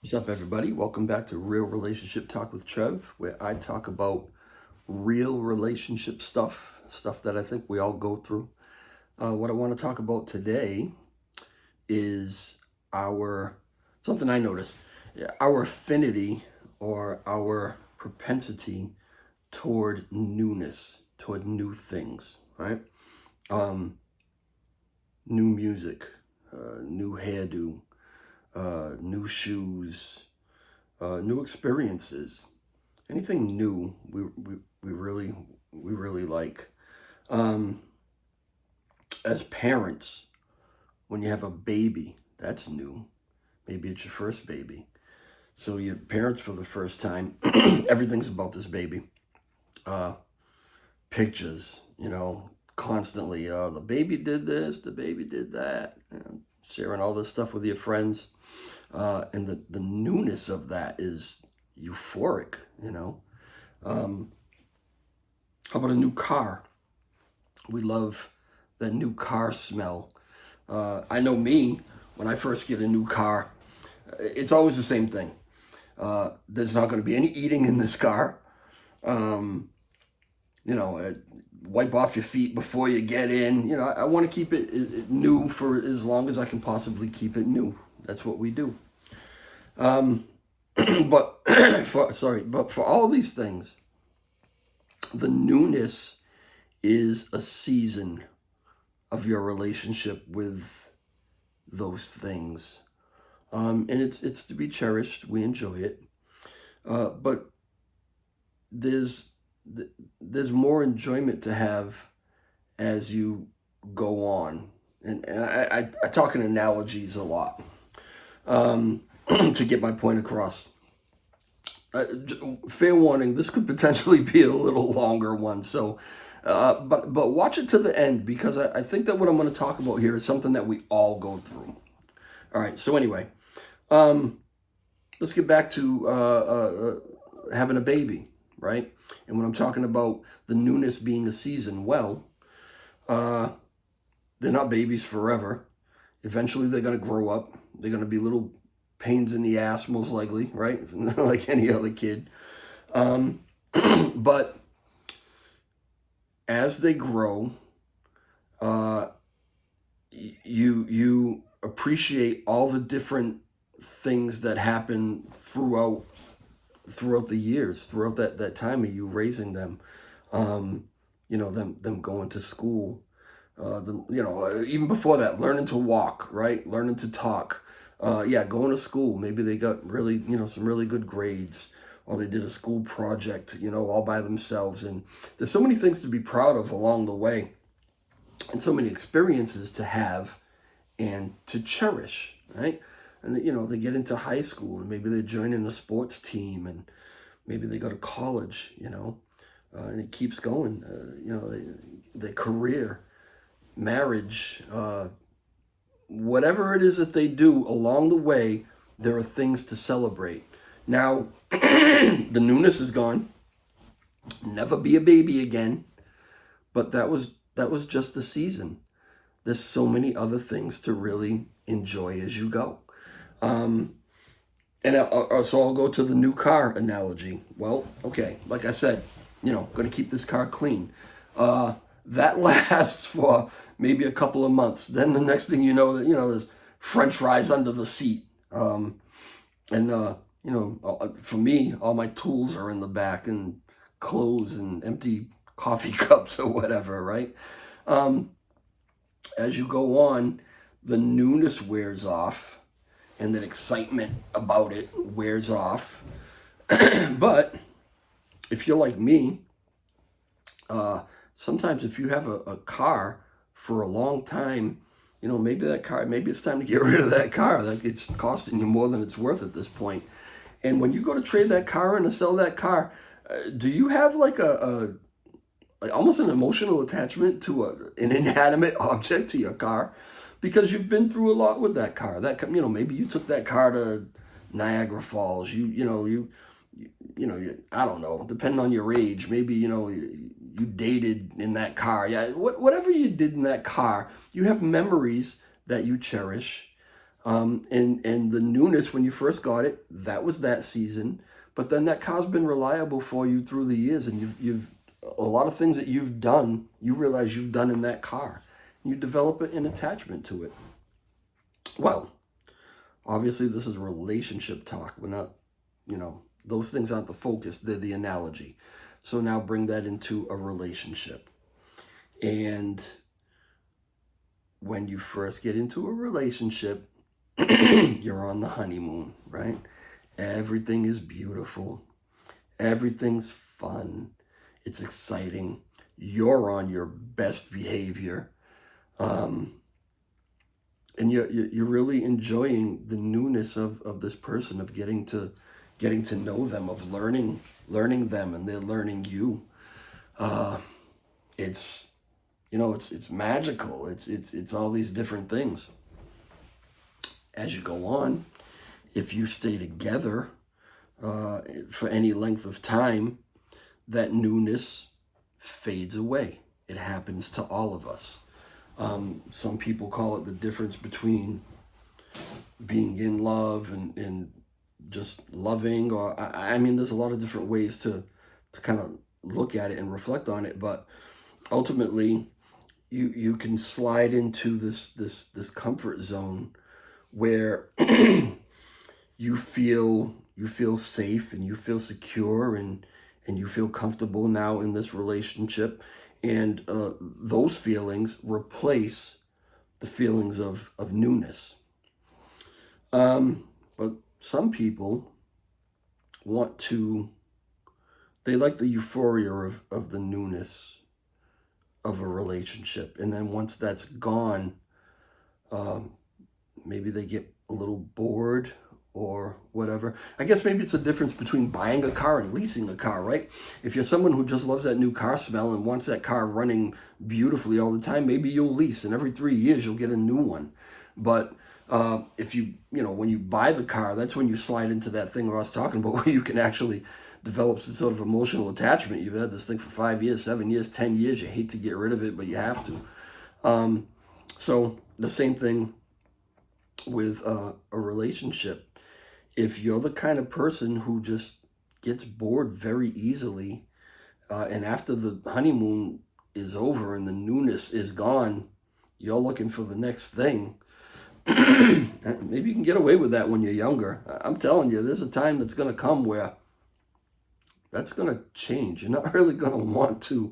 What's up, everybody? Welcome back to Real Relationship Talk with Trev, where I talk about real relationship stuff that I think we all go through. What I want to talk about today is something I noticed, our affinity or our propensity toward newness, toward new things, right? New music, new hairdo, new shoes, new experiences, anything new. We really like. Um, as parents, when you have a baby, that's new. Maybe it's your first baby, so your parents for the first time. Everything's about this baby. Uh, Pictures, constantly. The baby did this, the baby did that. Sharing all this stuff with your friends. And the newness of that is euphoric, Um, how about a new car? We love that new car smell. I know me, when I first get a new car, it's always the same thing. There's not going to be any eating in this car. Um, Wipe off your feet before you get in. I want to keep it new for as long as I can possibly keep it new. That's what we do. But for all these things, the newness is a season of your relationship with those things. And it's to be cherished. We enjoy it. But there's there's more enjoyment to have as you go on. And I talk in analogies a lot to get my point across. Fair warning, this could potentially be a little longer one. So, but watch it to the end, because I think that what I'm going to talk about here is something that we all go through. All right. So anyway, let's get back to having a baby, right? And when I'm talking about the newness being a season, well, they're not babies forever. Eventually, they're going to grow up. They're going to be little pains in the ass, most likely, right? Like any other kid. But as they grow, you appreciate all the different things that happen throughout the years, throughout that time of you raising them. Them going to school, even before that, learning to walk, right? Learning to talk. Going to school. Maybe they got really, some really good grades, or they did a school project, all by themselves. And there's so many things to be proud of along the way, and so many experiences to have and to cherish, right? And, they get into high school, and maybe they join in a sports team, and maybe they go to college, and it keeps going, their career, marriage, whatever it is that they do along the way, there are things to celebrate. Now, the newness is gone. Never be a baby again. But that was just the season. There's so many other things to really enjoy as you go. So I'll go to the new car analogy. Well, okay, like I said, going to keep this car clean. That lasts for maybe a couple of months. Then the next thing you know, there's French fries under the seat. For me, all my tools are in the back, and clothes and empty coffee cups or whatever, right? As you go on, the newness wears off, and that excitement about it wears off. But if you're like me, sometimes if you have a car for a long time, maybe it's time to get rid of that car. That it's costing you more than it's worth at this point. And when you go to trade that car in to sell that car, do you have like like almost an emotional attachment to an inanimate object, to your car? Because you've been through a lot with that car. Maybe you took that car to Niagara Falls. I don't know, depending on your age, maybe, you dated in that car. Yeah, whatever you did in that car, you have memories that you cherish. And the newness when you first got it, that was that season. But then that car's been reliable for you through the years, and you've a lot of things that you've done, you realize you've done in that car. You develop an attachment to it. Well, obviously this is relationship talk. We're not, those things aren't the focus, they're the analogy. So now bring that into a relationship. And when you first get into a relationship, you're on the honeymoon, right? Everything is beautiful. Everything's fun. It's exciting. You're on your best behavior. And you're really enjoying the newness of this person, of getting to know them, of learning them, and they're learning you. It's it's magical. It's all these different things. As you go on, if you stay together for any length of time, that newness fades away. It happens to all of us. Some people call it the difference between being in love and just loving, or I mean, there's a lot of different ways to kind of look at it and reflect on it, but ultimately you can slide into this comfort zone where you feel safe and you feel secure and you feel comfortable now in this relationship, and those feelings replace the feelings of newness. But some people they like the euphoria of the newness of a relationship, and then once that's gone, maybe they get a little bored or whatever. I guess maybe it's a difference between buying a car and leasing a car, right? If you're someone who just loves that new car smell and wants that car running beautifully all the time, maybe you'll lease, and every 3 years you'll get a new one. But if when you buy the car, that's when you slide into that thing I was talking about, where you can actually develop some sort of emotional attachment. You've had this thing for 5 years, 7 years, 10 years. You hate to get rid of it, but you have to. So the same thing with a relationship. If you're the kind of person who just gets bored very easily, and after the honeymoon is over and the newness is gone, you're looking for the next thing. Maybe you can get away with that when you're younger. I'm telling you, there's a time that's going to come where that's going to change. You're not really going to want to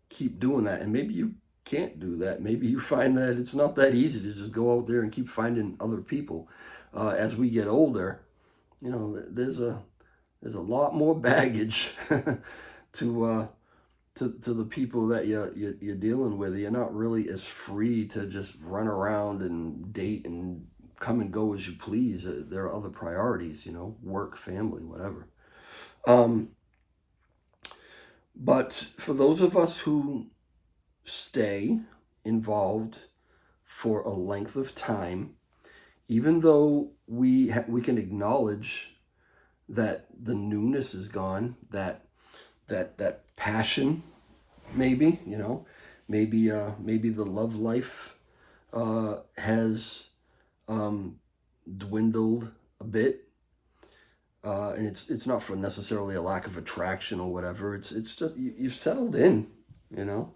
keep doing that. And maybe you can't do that. Maybe you find that it's not that easy to just go out there and keep finding other people. As we get older, there's a lot more baggage to the people that you're dealing with. You're not really as free to just run around and date and come and go as you please. There are other priorities, work, family, whatever. But for those of us who stay involved for a length of time, even though we can acknowledge that the newness is gone, that passion, maybe maybe the love life has dwindled a bit, and it's not for necessarily a lack of attraction or whatever. It's just you've settled in, and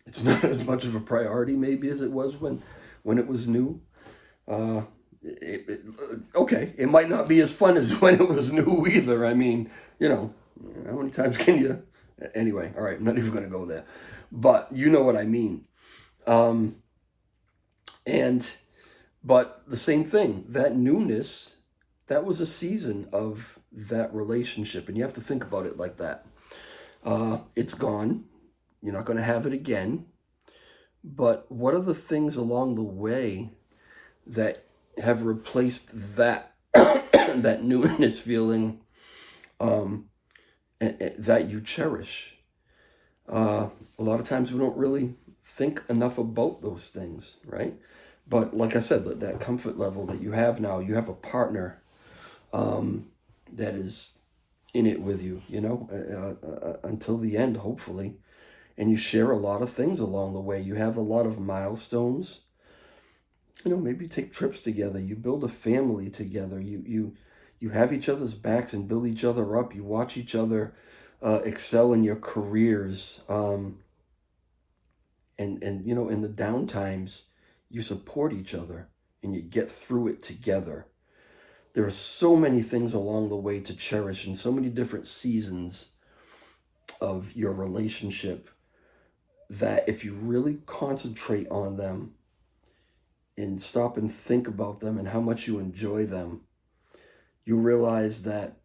it's not as much of a priority maybe as it was when it was new. Okay, it might not be as fun as when it was new either. I mean, how many times can you? Anyway, all right, I'm not even going to go there. But you know what I mean. But the same thing, that newness, that was a season of that relationship. And you have to think about it like that. It's gone. You're not going to have it again. But what are the things along the way that have replaced that that newness feeling that you cherish? A lot of times we don't really think enough about those things, right? But like I said, that comfort level that you have now, you have a partner that is in it with you, until the end, hopefully. And you share a lot of things along the way. You have a lot of milestones. maybe take trips together. You build a family together. You have each other's backs and build each other up. You watch each other excel in your careers. And in the down times, you support each other and you get through it together. There are so many things along the way to cherish and so many different seasons of your relationship that if you really concentrate on them and stop and think about them and how much you enjoy them, you realize that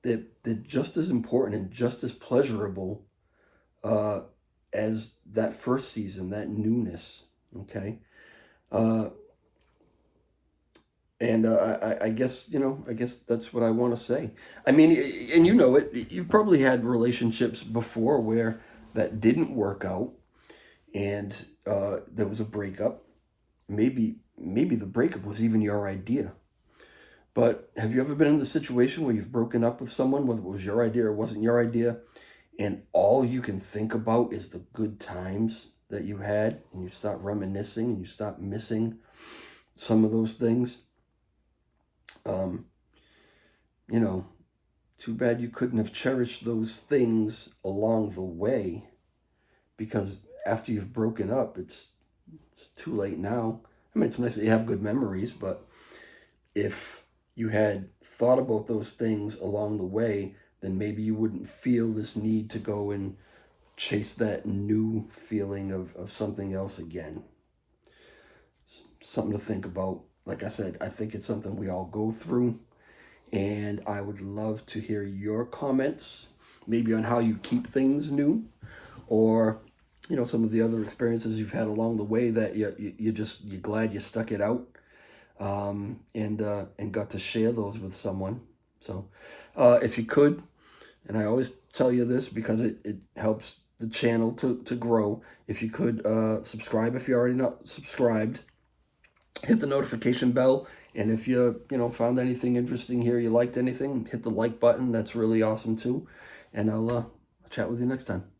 they're just as important and just as pleasurable uh, as that first season, that newness. Okay. Uh, and I guess, I guess that's what I want to say. I mean, and you've probably had relationships before where that didn't work out and there was a breakup. Maybe the breakup was even your idea. But have you ever been in the situation where you've broken up with someone, whether it was your idea or wasn't your idea, and all you can think about is the good times that you had, and you start reminiscing and you start missing some of those things? Um, you know, Too bad you couldn't have cherished those things along the way, because after you've broken up, it's too late now. I mean, it's nice that you have good memories, but if you had thought about those things along the way, then maybe you wouldn't feel this need to go and chase that new feeling of something else again. Something to think about. Like I said, I think it's something we all go through, and I would love to hear your comments, maybe on how you keep things new, or some of the other experiences you've had along the way that you're glad you stuck it out, and got to share those with someone. So if you could, and I always tell you this because it helps the channel to grow, if you could subscribe if you're already not subscribed, hit the notification bell, and if you found anything interesting here, you liked anything, hit the like button. That's really awesome too. And I'll chat with you next time.